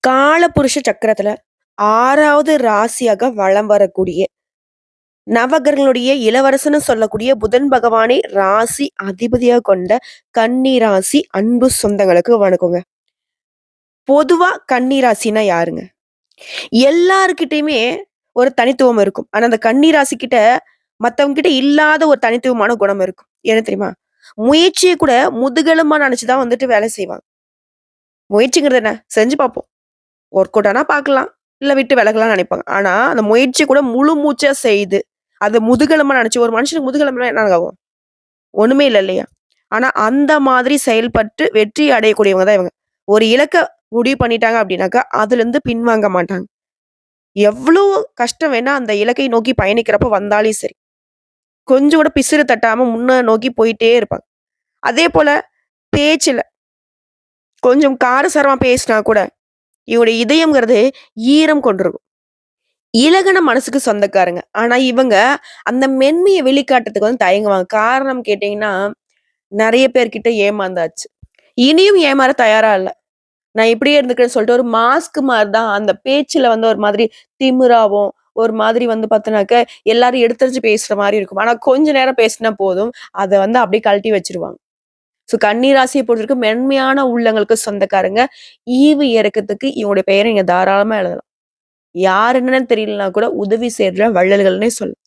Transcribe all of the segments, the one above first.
காலபுருஷ சக்கரத்துல 6வது ராசியாக வலம் வரக்கூடிய நவகிரகங்களுடைய இளவரசன்னு சொல்லக்கூடிய புதன் பகவானை ராசி அதிபதியா கொண்ட கன்னி ராசி அன்பு சொந்தங்களுக்கு வணக்கங்க. பொதுவா கன்னி ராசினா யாருங்க? எல்லார்கிட்டயுமே ஒரு தனித்துவம் இருக்கும். ஆனா அந்த கன்னி ராசி கிட்ட மத்தவங்க கிட்ட இல்லாத ஒரு தனித்துவமான குணம் இருக்கும். என்ன தெரியுமா? முயற்சிய கூட முதுகெலும்பா நெனச்சு தான் வந்துட்டு வேலை செய்வாங்க. முயற்சிங்கிறது என்ன? செஞ்சு பார்ப்போம். ஒர்க் அவுட் ஆனா பார்க்கலாம். இல்ல விட்டு விலகலாம்னு நெனைப்பாங்க. ஆனா, அந்த முயற்சி கூட முழு மூச்சா செய்து, அத முதுகெலும்பா நெனச்சு ஒரு மனுஷனுக்கு முதுகெலும்புனா என்ன ஆகும்? ஒண்ணுமே இல்ல இல்லையா? ஆனா, அந்த மாதிரி செயல்பட்டு வெற்றி அடையக்கூடியவங்க தான் இவங்க. ஒரு இலக்க முடிவு பண்ணிட்டாங்க அப்டின்னாக்கா, அதுலருந்து பின்வாங்க மாட்டாங்க. எவ்ளோ கஷ்டம் வேணா அந்த இலக்கை நோக்கி பயணிக்கிறப்ப வந்தாலும் சரி. கொஞ்சம் கூட பிசிறு தட்டாம முன்ன நோக்கி போயிட்டே இருப்பாங்க. அதேபோல பேச்சுல கொஞ்சம் காரசாரமா பேசினா கூட, இவங்களுடைய இதயம்ங்கிறது ஈரம் கொண்டிருக்கும். இலகுன மனசுக்கு சொந்தக்காரங்க. ஆனா இவங்க அந்த மென்மைய வெளிக்காட்டுறதுக்கு வந்து தயங்குவாங்க. காரணம் கேட்டீங்கன்னா, நெறைய பேர்கிட்ட ஏமாந்தாச்சு. இனியும் ஏமாற தயாரா இல்ல. நான் இப்படியே இருந்துக்கிறேன்னு சொல்லிட்டு ஒரு மாஸ்க் மாரி தான் அந்த பேச்சுல வந்து ஒரு மாதிரி திமிராவும், ஒரு மாதிரி வந்து பார்த்தீனாக்க எல்லாரும் எடுத்தெறிஞ்சு பேசுற மாரி இருக்கும். ஆனா கொஞ்ச நேரம் பேசினா போதும். அத வந்து அப்படியே கழட்டி வச்சுருவாங்க. ஸோ கன்னி ராசிய பொறுத்தவரைக்கும் மென்மையான உள்ளங்களுக்கு சொந்தக்காரங்க. ஈவு இரக்கத்துக்கு இவங்களுடைய பெயர நீங்க தாராளமா எழுதலாம். யார் என்னன்னு தெரியலனா கூட உதவி செய்ற வள்ளல்கள்னே சொல்லலாம்.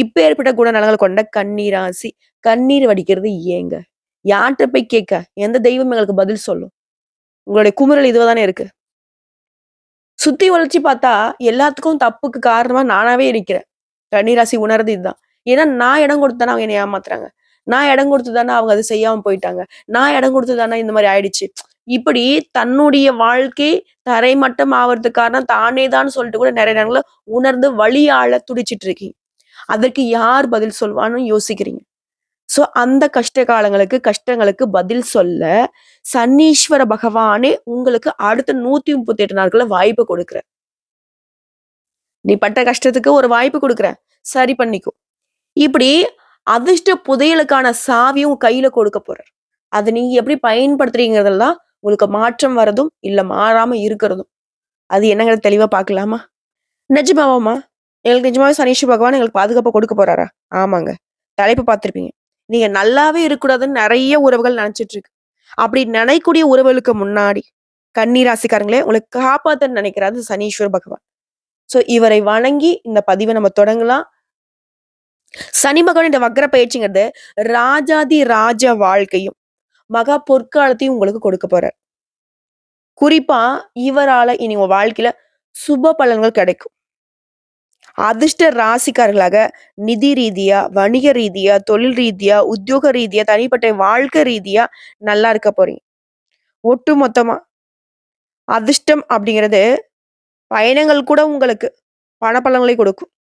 இப்பேற்பட்ட குணநலங்கள் கொண்ட கன்னி ராசி. கண்ணீர் வடிக்கிறது ஏங்க? யார்ட்ட போய் கேட்க? எந்த தெய்வம் எங்களுக்கு பதில் சொல்லும்? உங்களுடைய குமுறல் இதுவா தானே இருக்கு. சுத்தி வளைச்சு பார்த்தா, எல்லாத்துக்கும் தப்புக்கு காரணமா நானாவே இருக்கிறேன். கன்னி ராசி உணர்றது இதுதான். ஏன்னா நான் இடம் கொடுத்து தானே அவங்க என்னைய ஏமாத்துறாங்க. நான் இடம் கொடுத்து தானே அவங்க அத செய்யாம போயிட்டாங்க. நான் இடம் கொடுத்து தானே இந்த மாரி ஆயிடுச்சு. இப்படி தன்னுடைய வாழ்க்கை தரைமட்டம் ஆவறதுக்கு காரணம் தானே தான் சொல்லிட்டு கூட நெறைய நேரங்கள்ல உணர்ந்து வலியாள துடிச்சிட்டு இருக்கீங்க. அதற்கு யார் பதில் சொல்வான்னு யோசிக்கிறீங்க. சோ அந்த கஷ்ட காலங்களுக்கு, கஷ்டங்களுக்கு பதில் சொல்ல சனீஸ்வர பகவானே உங்களுக்கு அடுத்த 138 நாட்கள்ல வாய்ப்பு குடுக்குறார். நீ பட்ட கஷ்டத்துக்கு ஒரு வாய்ப்பு குடுக்குறேன். சரி பண்ணிக்கோ. இப்படி அதிர்ஷ்ட புதையலுக்கான சாவியும் உங்க கையில கொடுக்க போறார். அத நீங்க எப்படி பயன்படுத்துறீங்கிறதுல தான் உங்களுக்கு மாற்றம் வரதும், இல்ல மாறாம இருக்கிறதும். அது என்னங்கிறத தெளிவா பார்க்கலாமா? நிஜமாவாம்மா? எங்களுக்கு நிஜமாவே சனீஸ்வர பகவான் எங்களுக்கு பாதுகாப்ப கொடுக்க போறாரா? ஆமாங்க. தலைப்பு பார்த்திருப்பீங்க. நீங்க நல்லாவே இருக்கக்கூடாதுன்னு நெறைய உறவுகள் நெனச்சுட்டு இருக்கு. அப்படி நினைக்கக்கூடிய உறவுகளுக்கு முன்னாடி, கன்னி ராசிக்காரங்களே உங்கள காப்பாத்தன்னு நெனைக்கிறாரு சனீஸ்வர பகவான். சோ இவரை வணங்கி இந்த பதிவ நம்ம தொடங்கலாம். சனி பகவான் இந்த வக்ர பயிற்சிங்கிறது ராஜாதி ராஜ வாழ்க்கையும், மகா பொற்காலத்தையும் உங்களுக்கு கொடுக்க போறார். குறிப்பா இவரால இனி உங்க வாழ்க்கையில சுப பலன்கள் கிடைக்கும். அதிர்ஷ்ட ராசிக்காரர்களாக நிதி ரீதியா, வணிக ரீதியா, தொழில் ரீதியா, உத்தியோக ரீதியா, தனிப்பட்ட வாழ்க்கை ரீதியா நல்லா இருக்க போறீங்க. ஒட்டு மொத்தமா அதிர்ஷ்டம் அப்படிங்கிறது பயணங்கள் கூட உங்களுக்கு பணப்பலன்களை கொடுக்கும்.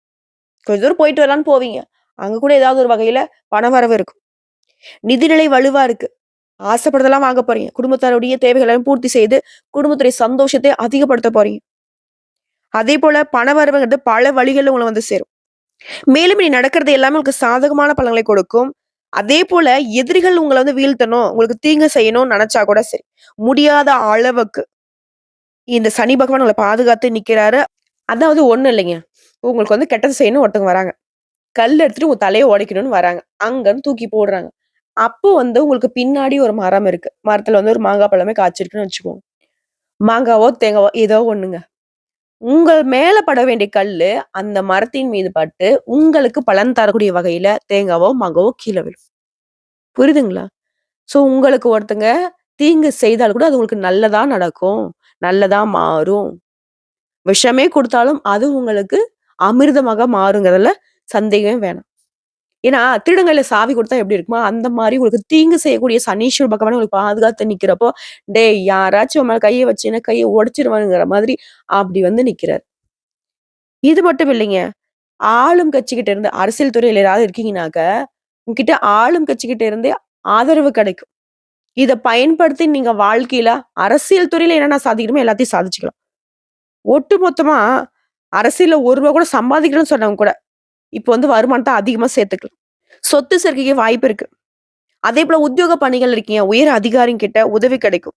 கொஞ்ச தூரம் போயிட்டு வரலான்னு போவீங்க. அங்க கூட ஏதாவது ஒரு வகையில பணவரவு இருக்கும். நிதிநிலை வலுவா இருக்கு. ஆசைப்படுறதெல்லாம் வாங்க போறீங்க. குடும்பத்தாருடைய தேவைகளை எல்லாம் பூர்த்தி செய்து, குடும்பத்துடைய சந்தோஷத்தை அதிகப்படுத்த போறீங்க. அதேபோல பணவரவுங்கிறது பல வழிகள்ல உங்கள வந்து சேரும். மேலும் இனி நடக்கிறது எல்லாமே உங்களுக்கு சாதகமான பலன்களை கொடுக்கும். அதேபோல எதிரிகள் உங்கள வந்து வீழ்த்தணும், உங்களுக்கு தீங்கு செய்யணும்னு நெனச்சா கூட சரி, முடியாத அளவுக்கு இந்த சனி பகவான் உங்கள பாதுகாத்து நிக்கிறாரு. அதாவது ஒண்ணும் இல்லைங்க. உங்களுக்கு வந்து கெட்டது செய்யணும்னு ஒருத்தவங்க வராங்க. கல் எடுத்துட்டு உங்க தலைய உடைக்கணும்னு வராங்க. அங்கன்னு தூக்கி போடுறாங்க. அப்போ வந்து உங்களுக்கு பின்னாடி ஒரு மரம் இருக்கு. மரத்துல வந்து ஒரு மாங்கா பழமே காய்ச்சிருக்குன்னு வச்சுக்கோங்க. மாங்காவோ, தேங்காவோ ஏதோ ஒண்ணுங்க. உங்கள் மேல பட வேண்டிய கல்லு, அந்த மரத்தின் மீது பட்டு, உங்களுக்கு பலன் தரக்கூடிய வகையில தேங்காவோ, மாங்காவோ கீழ விழும். புரியுதுங்களா? சோ உங்களுக்கு ஒருத்தங்க தீங்கு செய்தால் கூட அது உங்களுக்கு நல்லதா நடக்கும். நல்லதா மாறும். விஷமே குடுத்தாலும் அது உங்களுக்கு அமிர்தமாக மாறுங்கிறதுல சந்தேகமே வேணாம். ஏன்னா, திருடங்கள்ல சாவி குடுத்தா எப்படி இருக்குமோ, அந்த மாரி உங்களுக்கு தீங்கு செய்யக்கூடிய சனீஸ்வர பகவான் உங்களுக்கு பாதுகாத்து நிக்கிறப்போ, "டேய் யாராச்சும் உன் மேல கைய வச்சீன்னா கைய உடைச்சிருவேங்கிற" மாதிரி அப்படி வந்து நிக்கிறாரு. இது மட்டும் இல்லைங்க. ஆளும் கட்சிகிட்ட இருந்து அரசியல் துறையில யாராவது இருக்கீங்கனாக்க, உங்ககிட்ட ஆளும் கட்சிகிட்ட இருந்தே ஆதரவு கிடைக்கும். இத பயன்படுத்தி நீங்க வாழ்க்கையில அரசியல் துறையில என்னென்ன சாதிக்கணுமோ எல்லாத்தையும் சாதிச்சுக்கலாம். ஒட்டுமொத்தமா அரசியல்ல ரூ. 1 கூட சம்பாதிக்கணும்னு சொன்னவங்க கூட, இப்ப வந்து வருமானத்த அதிகமா சேர்த்துக்கலாம். சொத்து சேர்க்கைக்கு வாய்ப்பு இருக்கு. அதேபோல உத்தியோக பணிகள் இருக்கீங்க. உயர் அதிகாரிங்கிட்ட உதவி கிடைக்கும்.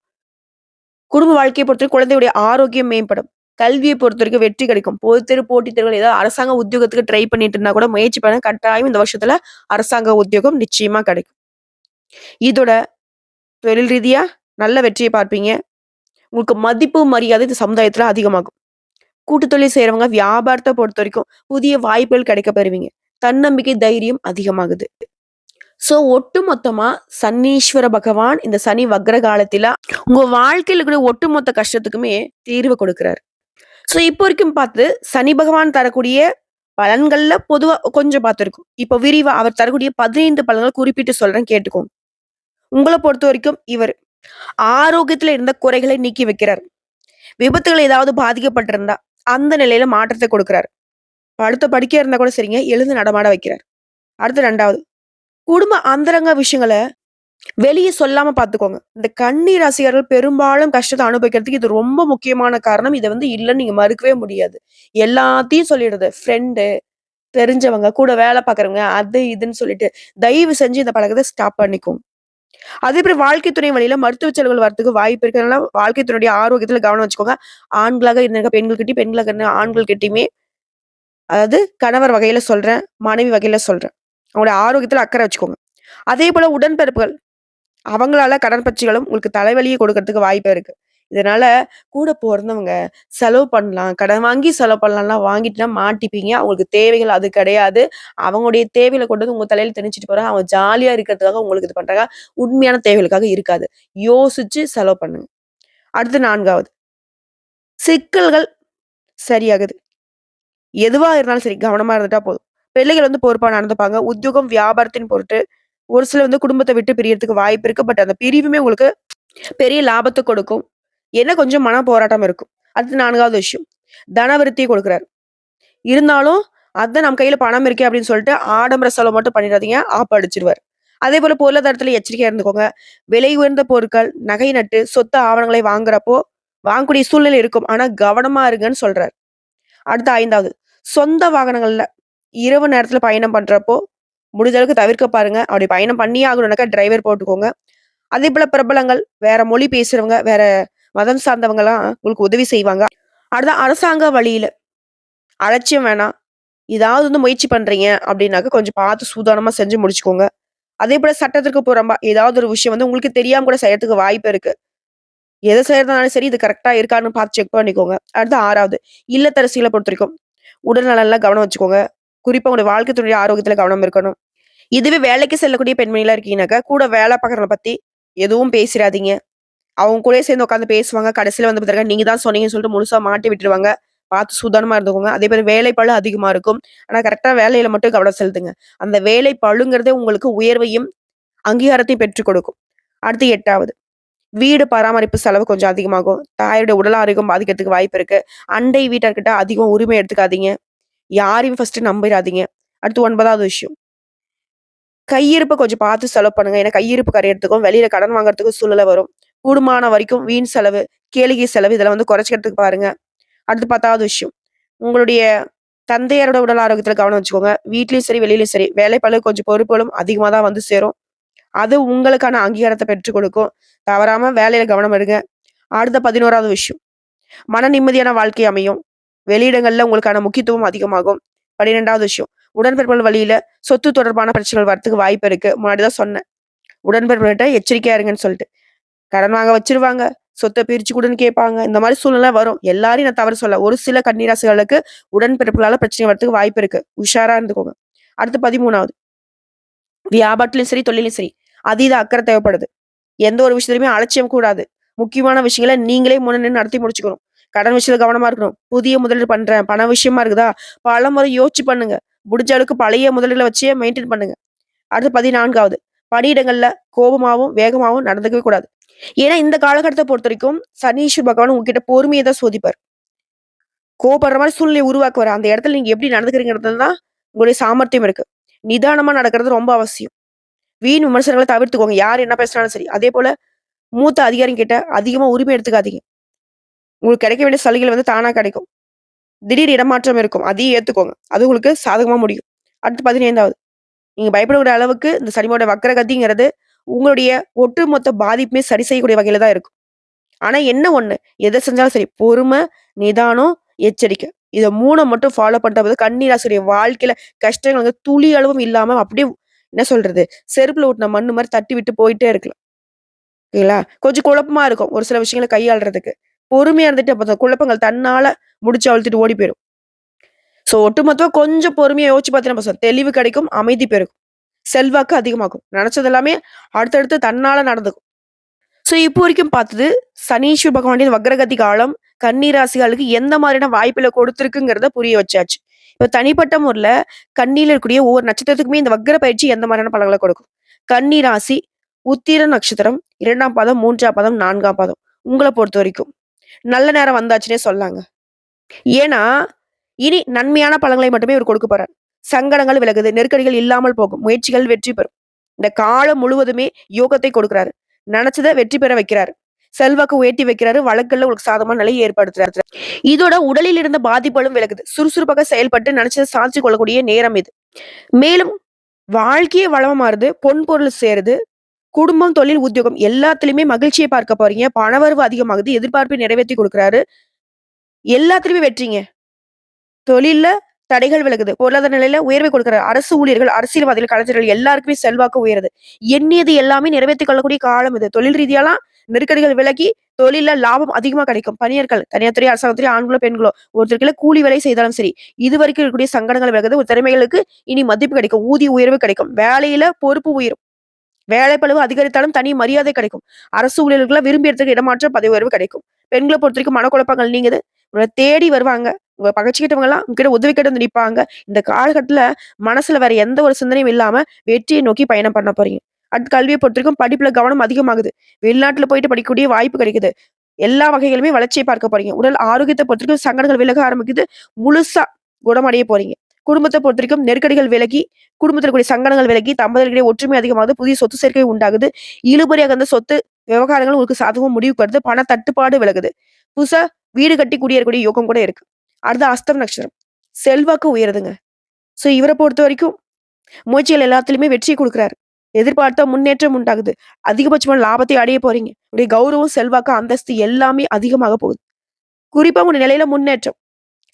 குடும்ப வாழ்க்கைய பொறுத்தவரைக்கும் குழந்தையுடைய ஆரோக்கியம் மேம்படும். கல்விய பொறுத்தவரைக்கும் வெற்றி கிடைக்கும். பொதுத் தேர்வு, போட்டித் தேர்வுகள் ஏதாவது அரசாங்க உத்தியோகத்துக்கு ட்ரை பண்ணிட்டு இருந்தா கூட முயற்சி பண்ணுங்க. கட்டாயம் இந்த வருஷத்துல அரசாங்க உத்தியோகம் நிச்சயமா கிடைக்கும். இதோட தொழில் ரீதியா நல்ல வெற்றிய பார்ப்பீங்க. உங்களுக்கு மதிப்பு, மரியாதை இந்த சமுதாயத்துல அதிகமாகும். கூட்டு தொழில் செய்றவங்க வியாபாரத்த பொறுத்தவரைக்கும் புதிய வாய்ப்புகள் கிடைக்க பெறுவீங்க. தன்னம்பிக்கை, தைரியம் அதிகமாகுது. ஒட்டுமொத்தமா சனீஸ்வர பகவான் இந்த சனி வக்ர காலத்தில உங்க வாழ்க்கையில இருக்கிற ஒட்டுமொத்த கஷ்டத்துக்குமே தீர்வு கொடுக்கிறாரு. இப்போ வரைக்கும் பார்த்து சனி பகவான் தரக்கூடிய பலன்கள்ல பொதுவா கொஞ்சம் பார்த்திருக்கோம். இப்போ விரிவா அவர் தரக்கூடிய 15 பலன்கள் குறிப்பிட்டு சொல்றேன் கேட்டுக்கோங்க. உங்கள பொறுத்தவரைக்கும் இவர் ஆரோக்கியத்துல இருந்த குறைகளை நீக்கி வைக்கிறார். விபத்துகள் ஏதாவது பாதிக்கப்பட்டிருந்தா அந்த நிலையில மாற்றத்தை கொடுக்கிறார். படுத்த படுக்கையா இருந்தா கூட சரிங்க, எழுந்து நடமாட வைக்கிறார். அடுத்து 2வது குடும்ப அந்தரங்க விஷயங்கள வெளிய சொல்லாம பார்த்துக்கோங்க. இந்த கன்னி ராசிக்காரர்கள் பெரும்பாலும் கஷ்டத்த அனுபவிக்கிறதுக்கு இது ரொம்ப முக்கியமான காரணம். இத இல்லன்னு நீங்க மறுக்கவே முடியாது. எல்லாத்தையும் சொல்லிடுறது. ஃப்ரெண்டு, தெரிஞ்சவங்க, கூட வேலை பார்க்குறவங்க, அது இதுன்னு சொல்லிட்டு, தயவு செஞ்சு இந்த பழக்கத்த ஸ்டாப் பண்ணிக்கோங்க. அதேபோல வாழ்க்கை துணை வழியில மருத்துவ செலவுகள் வரதுக்கு வாய்ப்பு இருக்கு. அதனால வாழ்க்கை துணையுடைய ஆரோக்கியத்துல கவனம் வச்சுக்கோங்க. ஆண்களாக இருந்தா பெண்கள்கிட்டயும், பெண்களாக இருந்தா ஆண்கள்கிட்டயுமே அதாவது கணவர் வகையில சொல்றேன், மனைவி வகையில சொல்றேன். அவங்களுடைய ஆரோக்கியத்துல அக்கறை வச்சுக்கோங்க. அதேபோல உடன்பிறப்புகள் அவங்களால கடன் பிரச்சனைகளும் உங்களுக்கு தலைவலிய கொடுக்கறதுக்கு வாய்ப்பு இருக்கு. இதனால கூட பொறந்தவங்க செலவு பண்ணலாம். கடன் வாங்கி செலவு பண்ணலாம்லாம் வாங்கிட்டுனா மாட்டிப்பீங்க. அவங்களுக்கு தேவைகள் அது கிடையாது. அவங்களுடைய தேவைகள கொண்டு வந்து உங்க தலையில திணிச்சுட்டு போறாங்க. அவங்க ஜாலியா இருக்கிறதுக்காக உங்களுக்கு இது பண்றாங்க. உண்மையான தேவைகளுக்காக இருக்காது. யோசிச்சு செலவு பண்ணுங்க. அடுத்து 4வது சிக்கல்கள் சரியாகுது. எதுவா இருந்தாலும் சரி கவனமா இருந்துட்டா போதும். பிள்ளைகள் பொறுப்பா நடந்துப்பாங்க. உத்தியோகம், வியாபாரத்தின் பொருட்டு ஒரு சிலர் குடும்பத்த விட்டு பிரியறதுக்கு வாய்ப்பு இருக்கு. பட் அந்த பிரிவுமே உங்களுக்கு பெரிய லாபத்த கொடுக்கும். என்ன கொஞ்சம் மன போராட்டம் இருக்கும். அடுத்து 4வது விஷயம். தனவிருத்திய கொடுக்குறாரு. இருந்தாலும் அதான் நம்ம கையில பணம் இருக்கே அப்படின்னு சொல்லிட்டு ஆடம்பர செலவு மட்டும் பண்ணிடாதீங்க. ஆப்படிச்சுருவாரு. அதேபோல பொருளாதாரத்துல எச்சரிக்கையா இருந்துக்கோங்க. விலை உயர்ந்த பொருட்கள், நகை நட்டு, சொத்து ஆவணங்களை வாங்குறப்போ வாங்கக்கூடிய சூழ்நிலை இருக்கும். ஆனா கவனமா இருங்கன்னு சொல்றாரு. அடுத்து 5வது சொந்த வாகனங்கள்ல இரவு நேரத்துல பயணம் பண்றப்போ முடிஞ்ச அளவுக்கு தவிர்க்க பாருங்க. அப்படி பயணம் பண்ணியே ஆகணும்னாக்கா டிரைவர் போட்டுக்கோங்க. அதேபோல பிரபலங்கள், வேற மொழி பேசுறவங்க, வேற மதம் சார்ந்தவங்கலாம் உங்களுக்கு உதவி செய்வாங்க. அடுத்து அரசாங்க வழியில அலட்சியம் வேணாம். ஏதாவது முயற்சி பண்றீங்க அப்படின்னாக்க கொஞ்சம் பார்த்து சூதானமா செஞ்சு முடிச்சுக்கோங்க. அதேபோல சட்டத்திற்கு புறம்பா ஏதாவது ஒரு விஷயம் உங்களுக்கு தெரியாம கூட செய்யறதுக்கு வாய்ப்பு இருக்கு. எத செய்யறதுனாலும் சரி, இது கரெக்ட்டா இருக்கான்னு பார்த்து செக் பண்ணிக்கோங்க. அடுத்து 6வது இல்லத்தரசிகள பொறுத்தவரைக்கும் உடல் நலன்ல கவனம் வச்சுக்கோங்க. குறிப்பா உங்களுடைய வாழ்க்கை துணையுடைய ஆரோக்கியத்துல கவனம் இருக்கணும். இதுவே வேலைக்கு செல்லக்கூடிய பெண்மணிகளா இருக்கீங்கன்னாக்கா, கூட வேலை பார்க்குறவங்கள பத்தி எதுவும் பேசிறாதீங்க. அவங்க கூடயே சேர்ந்து உட்கார்ந்து பேசுவாங்க. கடைசியில பாத்தீங்கன்னா, நீங்க தான் சொன்னீங்கன்னு சொல்லிட்டு முழுசா மாட்டி விட்டுருவாங்க. பார்த்து சூதானமா இருந்துக்கோங்க. அதே மாரி வேலைப்பளு அதிகமா இருக்கும். ஆனா கரெக்ட்டா வேலையில மட்டும் கவனம் செலுத்துங்க. அந்த வேலை பளுங்கிறதே உங்களுக்கு உயர்வையும், அங்கீகாரத்தையும் பெற்றுக் கொடுக்கும். அடுத்து 8வது வீடு பராமரிப்பு செலவு கொஞ்சம் அதிகமாகும். தாயோட உடல் ஆரோக்கியம் பாதிக்கிறதுக்கு வாய்ப்பு இருக்கு. அண்டை வீட்டார்கிட்ட அதிகம் உரிமை எடுத்துக்காதீங்க. யாரையும் ஃபர்ஸ்ட்டு நம்பிராதீங்க. அடுத்து 9வது விஷயம். கையிருப்ப கொஞ்சம் பார்த்து செலவு பண்ணுங்க. ஏன்னா கையிருப்பு கரையறதுக்கும், வெளியில கடன் வாங்குறதுக்கும் சூழ்நிலை வரும். கூடுமான வரைக்கும் வீண் செலவு, கேளிகை செலவு இதெல்லாம் குறைச்சுக்கிறதுக்கு பாருங்க. அடுத்து 10வது விஷயம். உங்களுடைய தந்தையரோட உடல் ஆரோக்கியத்துல கவனம் வச்சுக்கோங்க. வீட்லயும் சரி, வெளியிலயும் சரி, வேலைப்பளு கொஞ்சம் பொறுப்புகளும் அதிகமா தான் சேரும். அது உங்களுக்கான அங்கீகாரத்த பெற்றுக் கொடுக்கும். தவறாம வேலையில கவனம் எடுங்க. அடுத்த 11வது விஷயம். மன நிம்மதியான வாழ்க்கை அமையும். வெளியிடங்கள்ல உங்களுக்கான முக்கியத்துவம் அதிகமாகும். 12வது விஷயம். உடன்பிறப்புகள் வழியில சொத்து தொடர்பான பிரச்சனைகள் வரத்துக்கு வாய்ப்பு இருக்கு. முன்னாடி தான் சொன்னேன். உடன்பிறப்புகள்ட்ட எச்சரிக்கையா இருங்கன்னு சொல்லிட்டு. கடன் வாங்க வச்சுருவாங்க. சொத்த பிரிச்சு குடுன்னு கேட்பாங்க. இந்த மாரி சூழ்நிலை வரும். எல்லாரையும் நான் தவறு சொல்லல. ஒரு சில கன்னிராசிகளுக்கு உடன்பிறப்புகளால பிரச்சனை வரதுக்கு வாய்ப்பு இருக்கு. உஷாரா இருந்துக்கோங்க. அடுத்து 13வது வியாபாரத்திலும் சரி, தொழிலும் சரி, அதீத அக்கறை தேவைப்படுது. எந்த ஒரு விஷயத்திலுமே அலட்சியம் கூடாது. முக்கியமான விஷயங்கள நீங்களே முன்ன நின்னு நடத்தி முடிச்சுக்கணும். கடன் விஷயத்துல கவனமா இருக்கணும். புதிய முதலீடு பண்றேன், பண விஷயமா இருக்குதா, பலமுறை யோசிச்சு பண்ணுங்க. முடிஞ்ச அளவுக்கு பழைய முதலீடுல வச்சே மெயின்டெயின் பண்ணுங்க. அடுத்து 14வது பணியிடங்கள்ல கோபமாவும், வேகமாவும் நடந்துக்கவே கூடாது. ஏன்னா இந்த காலகட்டத்த பொறுத்தவரைக்கும் சனீஸ்வர பகவான் உங்ககிட்ட பொறுமைய தான் சோதிப்பார். கோவப்படுற மாரி சூழ்நிலைய உருவாக்குவாரு. அந்த இடத்துல நீங்க எப்படி நடந்துக்கிறீங்கறதுல தான் உங்களுடைய சாமர்த்தியம் இருக்கு. நிதானமா நடக்கிறது ரொம்ப அவசியம். வீண் விமர்சனங்கள தவிர்த்துக்கோங்க. யார் என்ன பேசினாலும் சரி. அதேபோல மூத்த அதிகாரிங்க கிட்ட அதிகமா உரிமை எடுத்துக்காதீங்க. உங்களுக்கு கிடைக்க வேண்டிய சலுகைகள் தானா கிடைக்கும். திடீர் இடமாற்றம் இருக்கும். அதையும் ஏத்துக்கோங்க. அது உங்களுக்கு சாதகமா முடியும். அடுத்து 15வது நீங்க பயப்படக்கூடிய அளவுக்கு இந்த சனியோட வக்ரகதிங்கிறது உங்களுடைய ஒட்டுமொத்த பாதிப்புமே சரி செய்யக்கூடிய வகையில தான் இருக்கும். ஆனா என்ன ஒண்ணு, எத செஞ்சாலும் சரி, பொறுமை, நிதானம், எச்சரிக்கை. இத 3 மட்டும் ஃபாலோ பண்ணிட்டா போதும். கன்னி ராசியுடைய வாழ்க்கையில கஷ்டங்கள் வந்து துளி அளவும் இல்லாம அப்படியே என்ன சொல்றது? செருப்புல ஒட்டுன மண்ணு மாரி தட்டி விட்டு போயிட்டே இருக்கலாம். ஓகேங்களா? கொஞ்சம் குழப்பமா இருக்கும். ஒரு சில விஷயங்கள கையாள்றதுக்கு. பொறுமையா இருந்துட்டு அப்ப அந்த குழப்பங்கள் தன்னால முடிச்சு அழுத்திட்டு ஓடி போயிரும். ஸோ ஒட்டுமொத்தமா கொஞ்சம் பொறுமையா யோசிச்சு பார்த்தீங்கன்னா போதும். தெளிவு கிடைக்கும், அமைதி பெருகும். செல்வாக்கு அதிகமாகும். நெனச்சது எல்லாமே அடுத்தடுத்து தன்னால நடந்துக்கும். ஸோ இப்போ வரைக்கும் பார்த்தது, சனீஸ்வர பகவானுடைய வக்ரகதி காலம் கன்னி ராசிகளுக்கு எந்த மாதிரியான வாய்ப்புகள கொடுத்திருக்குங்கிறத புரிய வச்சாச்சு. இப்ப தனிப்பட்ட முறையில கன்னியில இருக்கக்கூடிய ஒவ்வொரு நட்சத்திரத்துக்குமே இந்த வக்ர பயிற்சி எந்த மாதிரியான பலன்கள கொடுக்கும்? கன்னி ராசி, உத்திர நட்சத்திரம், 2ஆம் பாதம், 3ஆம் பாதம், 4ஆம் பாதம். உங்கள பொறுத்தவரைக்கும். நல்ல நேரம் வந்தாச்சுன்னே சொல்லலாங்க. ஏன்னா, இனி நன்மையான பலன்களை மட்டுமே இவர் கொடுக்க போறார். சங்கடங்கள் விலகுது, நெருக்கடிகள் இல்லாமல் போகும், முயற்சிகள் வெற்றி பெறும். இந்த காலம் முழுவதுமே யோகத்தை கொடுக்கிறாரு. நெனச்சத வெற்றி பெற வைக்கிறாரு. செல்வாக்கு உயர்த்தி வைக்கிறாரு. வழக்குகள்ல உங்களுக்கு சாதகமான நிலையை ஏற்படுத்துறாரு. இதோட உடலில் இருந்த பாதிப்புகளும் விலகுது. சுறுசுறுப்பாக செயல்பட்டு நெனச்சத சாதிச்சு கொள்ளக்கூடிய நேரம் இது. மேலும் வாழ்க்கையே வளமா மாறுது. பொன் பொருள் சேருது. குடும்பம், தொழில், உத்தியோகம் எல்லாத்துலயுமே மகிழ்ச்சிய பார்க்க போறீங்க. பணவரவு அதிகமாகுது. எதிர்பார்ப்பை நிறைவேத்தி குடுக்குறாரு. எல்லாத்துலயுமே வெற்றிங்க. தொழில்ல தடைகள் விலகுது. பொருளாதார நிலையில உயர்வை கொடுக்கிறார். அரசு ஊழியர்கள், அரசியல்வாதிகள், கலைஞர்கள் எல்லாருக்குமே செல்வாக்கு உயருது. எண்ணியது எல்லாமே நிறைவேத்திக் கொள்ளக்கூடிய காலம் இது. தொழில் ரீதியாலாம் நெருக்கடிகள் விலகி, தொழில்ல லாபம் அதிகமா கிடைக்கும். பணியாட்கள், தனியார் துறை, அரசாங்கத் துறை, ஆண்களோ, பெண்களோ ஒருத்தருக்குள்ள கூலி வேலை செய்தாலும் சரி, இதுவரைக்கும் இருக்கக்கூடிய சங்கடங்கள் விலகுது. ஒரு திறமைகளுக்கு இனி மதிப்பு கிடைக்கும். ஊதிய உயர்வு கிடைக்கும். வேலையில பொறுப்பு உயரும். வேலைப்பளுவு அதிகரித்தாலும் தனி மரியாதை கிடைக்கும். அரசு ஊழியர்களுக்கெல்லாம் விரும்பிய இடத்துக்கு இடமாற்றம், பதவி உயர்வு கிடைக்கும். பெண்கள பொறுத்தவரைக்கும் மனக்குழப்பங்கள் நீங்குது. உங்கள தேடி வருவாங்க. உங்கள பகச்சுக்கிட்டவங்கலாம் உங்ககிட்ட உதவி கேட்டு வந்து நிப்பாங்க. இந்த காலகட்டத்துல மனசுல வேற எந்த ஒரு சிந்தனையும் இல்லாம வெற்றியை நோக்கி பயணம் பண்ண போறீங்க. அடுத்து கல்விய பொறுத்தவரைக்கும் படிப்புல கவனம் அதிகமாகுது. வெளிநாட்டுல போயிட்டு படிக்கக்கூடிய வாய்ப்பு கிடைக்குது. எல்லா வகைகளுமே வளர்ச்சியை பார்க்க போறீங்க. உடல் ஆரோக்கியத்த பொறுத்தவரைக்கும் சங்கடங்கள் விலக ஆரம்பிக்குது. முழுசா குணமடைய போறீங்க. குடும்பத்த பொறுத்தவரைக்கும் நெருக்கடிகள் விலகி, குடும்பத்தில கூடிய சங்கடங்கள் விலகி, தம்பதியர்களிடையே ஒற்றுமை அதிகமாகுது. புதிய சொத்து சேர்க்கை உண்டாகுது. இழுபறியாக இருந்த சொத்து விவகாரங்கள் உங்களுக்கு சாதகமா முடிவுக்கு வருது. பண தட்டுப்பாடு விலகுது. புதுசா வீடு கட்டி குடியேறக்கூடிய யோகம் கூட இருக்கு. அடுத்து அஸ்தம் நட்சத்திரம். செல்வாக்கு உயருதுங்க. சோ இவர பொறுத்தவரைக்கும் முயற்சிகள் எல்லாத்துலயுமே வெற்றிய குடுக்குறாரு. எதிர்பார்த்த முன்னேற்றம் உண்டாகுது. அதிகபட்சமான லாபத்தை அடைய போறீங்க. உங்களுடைய கௌரவம், செல்வாக்கு, அந்தஸ்து எல்லாமே அதிகமாக போகுது. குறிப்பா உங்க நிலையில முன்னேற்றம்.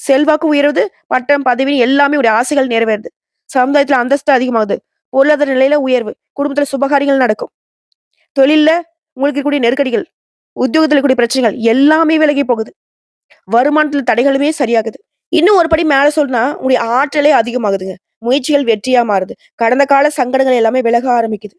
செல்வாக்கு உயருது, பட்டம், பதவி எல்லாமே உடைய ஆசைகள் நிறைவேறுது. சமுதாயத்துல அந்தஸ்து அதிகமாகுது. பொருளாதார நிலையில உயர்வு. குடும்பத்துல சுபகாரியங்கள் நடக்கும். தொழில்ல உங்களுக்கு இருக்கக்கூடிய நெருக்கடிகள், உத்தியோகத்துல இருக்கக்கூடிய பிரச்சனைகள் எல்லாமே விலகி போகுது. வருமானத்துல தடைகளுமே சரியாகுது. இன்னும் ஒரு படி மேல சொல்லணும்னா, உங்களுடைய ஆற்றலே அதிகமாகுதுங்க. முயற்சிகள் வெற்றியா மாறுது. கடந்த கால சங்கடங்கள் எல்லாமே விலக ஆரம்பிக்குது.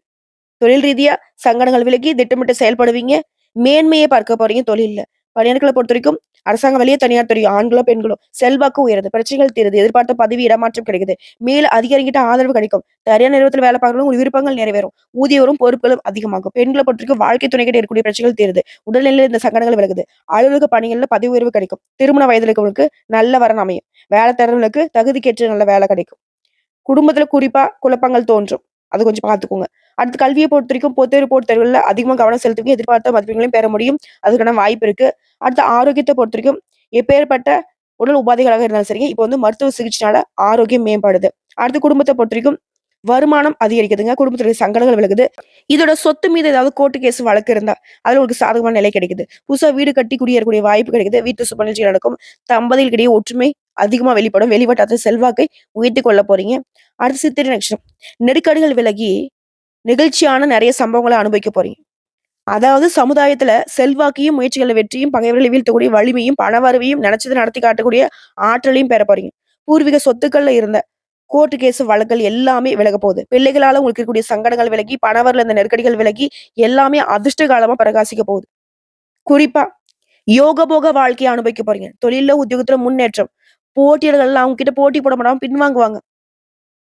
தொழில் ரீதியா சங்கடங்கள் விலகி திட்டமிட்டு செயல்படுவீங்க. மேன்மையை பார்க்க போறீங்க தொழில்ல. பணியாட்கள பொறுத்தவரைக்கும் அரசாங்க வேலையோ, தனியார் துறையோ, ஆண்களோ, பெண்களோ செல்வாக்கு உயருது. பிரச்சனைகள் தீருது. எதிர்பார்த்த பதவி இடமாற்றம் கிடைக்குது. மேல் அதிகாரிகிட்ட ஆதரவு கிடைக்கும். சரியான நிறுவனத்துல வேலை பார்க்கறவங்க உங்க விருப்பங்கள் நிறைவேறும். ஊதியமும் பொறுப்புகளும் அதிகமாகும். பெண்கள பொறுத்தவரைக்கும் வாழ்க்கை துணைக்கிட்ட இருக்கக்கூடிய பிரச்சனைகள் தீருது. உடல்நிலையில இந்த சங்கடங்கள் விலகுது. அலுவலக பணிகள்ல பதவி உயர்வு கிடைக்கும். திருமண வயதுல இருக்கவங்களுக்கு நல்ல வரன் அமையும். வேலை தேடுறவங்களுக்கு தகுதிக்கேற்ற நல்ல வேலை கிடைக்கும். குடும்பத்துல குறிப்பா குழப்பங்கள் தோன்றும். அது கொஞ்சம் பார்த்துக்கோங்க. அடுத்து கல்விய பொறுத்தவரைக்கும் பொதுத் போட்டித் தேர்வுகள்ல அதிகமா கவனம் செலுத்துவீங்க. எதிர்பார்த்த மதிப்பெண்களையும் பெற முடியும். அதுக்கான வாய்ப்பு இருக்கு. அடுத்து ஆரோக்கியத்த பொறுத்தவரைக்கும் எப்பேர்ப்பட்ட உடல் உபாதைகளாக இருந்தாலும் சரிங்க, இப்ப வந்து மருத்துவ சிகிச்சைனால ஆரோக்கியம் மேம்படுது. அடுத்து குடும்பத்த பொறுத்தவரைக்கும் வருமானம் அதிகரிக்குதுங்க. குடும்பத்துல இருக்க சங்கடங்கள் விலகுது. இதோட சொத்து மீது ஏதாவது கோர்ட் கேஸ் வழக்கு இருந்தா, அதுல உங்களுக்கு சாதகமான நிலை கிடைக்குது. புதுசா வீடு கட்டி குடியேறக்கூடிய வாய்ப்பு கிடைக்குது. வீட்டு சுப நிகழ்ச்சி நடக்கும். தம்பதிகளுக்கிடையே ஒற்றுமை அதிகமா வெளிப்படும். வெளிவட்டாரத்துல செல்வாக்கை உயர்த்திக் கொள்ள போறீங்க. அடுத்து சித்திரை நட்சத்திரம். நெருக்கடிகள் விலகி நெகிழ்ச்சியான நெறைய சம்பவங்கள அனுபவிக்க போறீங்க. அதாவது சமுதாயத்துல செல்வாக்கையும், முயற்சிகள்ல வெற்றியும், பகைவர்களை வீழ்த்தக்கூடிய வலிமையும், பணவரவையும், நினைச்சத நடத்தி காட்டக்கூடிய ஆற்றலையும் பெற போறீங்க. பூர்வீக சொத்துக்கள்ல இருந்த கோர்ட் கேஸ் வழக்குகள் எல்லாமே விலகப் போகுது. பிள்ளைகளால உங்களுக்கு இருக்கக்கூடிய சங்கடங்கள் விலகி, பணவரவுல இருந்த நெருக்கடிகள் விலகி, எல்லாமே அதிர்ஷ்ட காலமா பிரகாசிக்க போகுது. குறிப்பா யோகபோக வாழ்க்கைய அனுபவிக்க போறீங்க. தொழில்ல, உத்தியோகத்துல முன்னேற்றம். போட்டியாளர்கள்லாம் அவங்க கிட்ட போட்டி போட மாட்டாம பின்வாங்குவாங்க.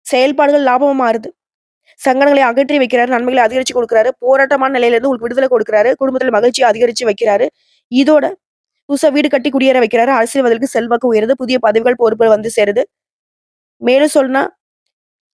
செயல்பாடுகள் லாபமா மாறுது. சங்கடங்களை அகற்றி வைக்கிறாரு. நன்மைகளை அதிகரிச்சு குடுக்குறாரு. போராட்டமான நிலையில இருந்து உங்களுக்கு விடுதலை கொடுக்குறாரு. குடும்பத்துல மகிழ்ச்சிய அதிகரிச்சு வைக்கிறாரு. இதோட புதுசா வீடு கட்டி குடியேற வைக்கிறாரு. அரசியல்வாதிகளுக்கு செல்வாக்கு உயருது. புதிய பதவிகள், பொறுப்புகள் வந்து சேருது. மேலும் சொல்லணும்னா,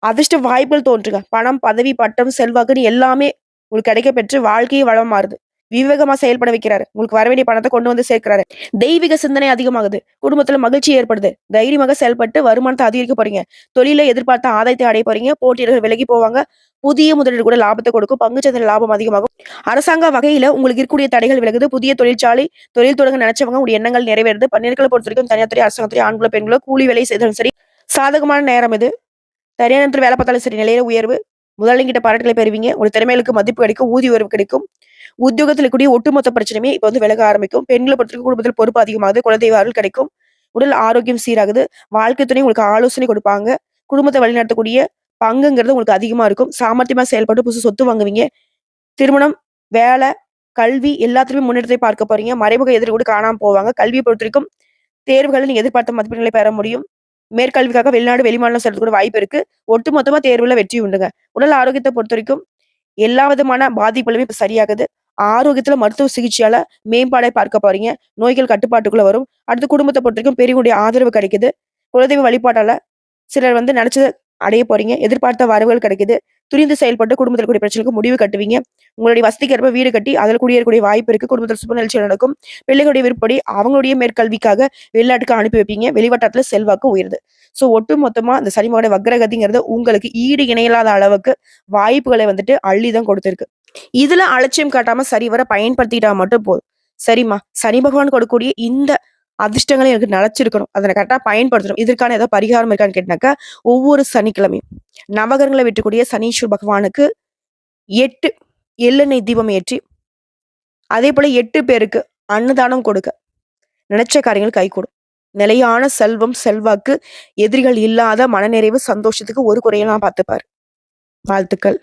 அதிர்ஷ்ட வாய்ப்புகள் தோன்றுங்க. பணம், பதவி, பட்டம், செல்வாக்குன்னு எல்லாமே உங்களுக்கு கிடைக்கப் பெற்று வாழ்க்கையே வளமா மாறுது. விவேகமா செயல்பட வைக்கிறாரு. உங்களுக்கு வர வேண்டிய பணத்த கொண்டு வந்து சேர்க்கிறாரு. தெய்வீக சிந்தனை அதிகமாகுது. குடும்பத்துல மகிழ்ச்சி ஏற்படுது. தைரியமாக செயல்பட்டு வருமானத்த அதிகரிக்க போறீங்க. தொழில்ல எதிர்பார்த்த ஆதாயத்தை அடைய போறீங்க. போட்டியாளர்கள் விலகி போவாங்க. புதிய முதலீடு கூட லாபத்த கொடுக்கும். பங்குச்சந்தையில லாபம் அதிகமாகும். அரசாங்க வகையில உங்களுக்கு இருக்கக்கூடிய தடைகள் விலகுது. புதிய தொழிற்சாலை, தொழில் தொடங்க நினைச்சவங்க உங்களுடைய எண்ணங்கள் நிறைவேறுது. பெண்களை பொறுத்தவரைக்கும் தனியார் துறை, அரசாங்க துறை, ஆண்களோ, பெண்களோ கூலி வேலை செய்தாலும் சரி, சாதகமான நேரம் இது. தனியார் நேரத்துல வேலை பார்த்தாலும் சரி, நிலையில உயர்வு. முதலாளிகிட்ட பாராட்டுகளை பெறுவீங்க. உங்க திறமைகளுக்கு மதிப்பு கிடைக்கும். ஊதிய உயர்வு கிடைக்கும். உத்தியோகத்துல இருக்கக்கூடிய ஒட்டுமொத்த பிரச்சனையுமே இப்ப வந்து விலக ஆரம்பிக்கும். பெண்களை பொறுத்தவரைக்கும் குடும்பத்தில் பொறுப்பு அதிகமாகுது. குலதெய்வ அருள் கிடைக்கும். உடல் ஆரோக்கியம் சீராகுது. வாழ்க்கை துணை உங்களுக்கு ஆலோசனை கொடுப்பாங்க. குடும்பத்தை வழிநடத்தக்கூடிய பங்குங்கிறது உங்களுக்கு அதிகமா இருக்கும். சாமர்த்தியமா செயல்பட்டு புதுசு சொத்து வாங்குவீங்க. திருமணம், வேலை, கல்வி எல்லாத்துலயுமே முன்னேற்றத்தை பார்க்க போறீங்க. மறைமுக எதிரி கூட காணாம போவாங்க. கல்வியை பொறுத்தவரைக்கும் தேர்வுகள்ல நீங்க எதிர்பார்த்த மதிப்பெண்களை பெற முடியும். மேற்கல்விக்காக வெளிநாடு, வெளிமாநிலம் செல்றதுக்கு கூட வாய்ப்பு இருக்கு. ஒட்டுமொத்தமா தேர்வுல வெற்றி உண்டுங்க. உடல் ஆரோக்கியத்தை பொறுத்தவரைக்கும் எல்லா விதமான பாதிப்புகளுமே இப்ப சரியாகுது. ஆரோக்கியத்துல மருத்துவ சிகிச்சையால மேம்பாடை பார்க்க போறீங்க. நோய்கள் கட்டுப்பாட்டுக்குள்ள வரும். அடுத்து குடும்பத்த பொறுத்தவரைக்கும் பெரியவங்களுடைய ஆதரவு கிடைக்குது. குலதெய்வ வழிபாட்டால சிலர் வந்து நினைச்சத அடைய போறீங்க. எதிர்பார்த்த வரவுகள் கிடைக்குது. துரிந்து செயல்பட்டு குடும்பத்துல இருக்கக்கூடிய பிரச்சனைக்கு முடிவு கட்டுவீங்க. உங்களுடைய வசதிக்கு ஏற்ப வீடு கட்டி அதில குடியேறக்கூடிய வாய்ப்பு இருக்கு. குடும்பத்துல சுப நிகழ்ச்சிகள் நடக்கும். பிள்ளைகளுடைய விருப்பப்படி அவங்களுடைய மேற்கல்விக்காக வெளிநாட்டுக்கு அனுப்பி வைப்பீங்க. வெளிவட்டாரத்துல செல்வாக்கு உயருது. ஸோ ஒட்டு மொத்தமா இந்த சனிமோட வக்ரகதிங்கிறது உங்களுக்கு ஈடு இணையில்லாத அளவுக்கு வாய்ப்புகளை வந்துட்டு அள்ளி தான் கொடுத்திருக்கு. இதுல அலட்சியம் காட்டாம சரிவர பயன்படுத்திக்கிட்டா மட்டும் போதும். சரிம்மா, சனி பகவான் கொடுக்கக்கூடிய இந்த அதிர்ஷ்டங்களை எனக்கு நிலைச்சிருக்கணும். அத நான் கரெக்ட்டா பயன்படுத்தணும். இதற்கான ஏதாவது பரிகாரம் இருக்கான்னு கேட்டாக்கா, ஒவ்வொரு சனிக்கிழமையும் நவகிரகங்கள வெற்றக்கூடிய சனீஸ்வர பகவானுக்கு 8 எள்ளெண்ணெய் தீபம் ஏற்றி, அதேபோல 8 பேருக்கு அன்னதானம் கொடுக்க, நினைச்ச காரியங்கள் கைகூடும். நிலையான செல்வம், செல்வாக்கு, எதிரிகள் இல்லாத மனநிறைவு, சந்தோஷத்துக்கு ஒரு குறையும் நான் பார்த்துப்பாரு. வாழ்த்துக்கள்.